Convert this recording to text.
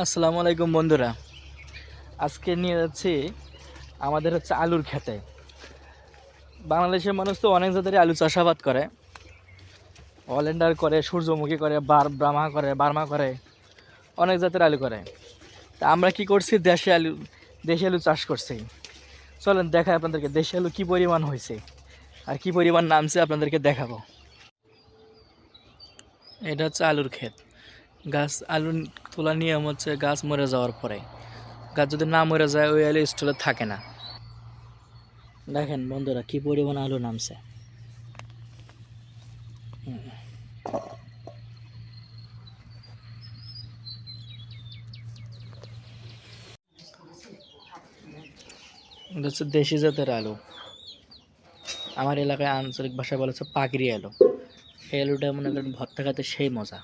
আসসালামু আলাইকুম বন্ধুরা। আজকে নিয়ে যাচ্ছি আমাদের আলুর খেতে। বাংলাদেশের মানুষ তো অনেক জাতের আলু চাষাবাদ করে, অলেন্ডার করে, সূর্যমুখী করে, ব্রাহ্মা করে, বার্মা করে, অনেক জাতের আলু করে। তা আমরা কি করছি, দেশি আলু চাষ করছি। চলেন দেখাই আপনাদেরকে দেশি আলু কী পরিমাণ হয়েছে আর কী পরিমাণ নামছে আপনাদেরকে দেখাবো। এটা হচ্ছে আলুর ক্ষেত। আলু তোলা নিয়ম হচ্ছে গাছ মরে যাওয়ার পরে। গাছ যদি না মরে যায় ওই আলু স্টলে থাকে না। দেখেন বন্ধুরা কি পরিমাণ আলু নামছে। এটা হচ্ছে দেশি জাতের আলু। আমার এলাকায় আঞ্চলিক ভাষায় বলা হচ্ছে পাগড়ি আলু। এই আলুটা মনে করেন ভর্তা খাতে সেই মজা।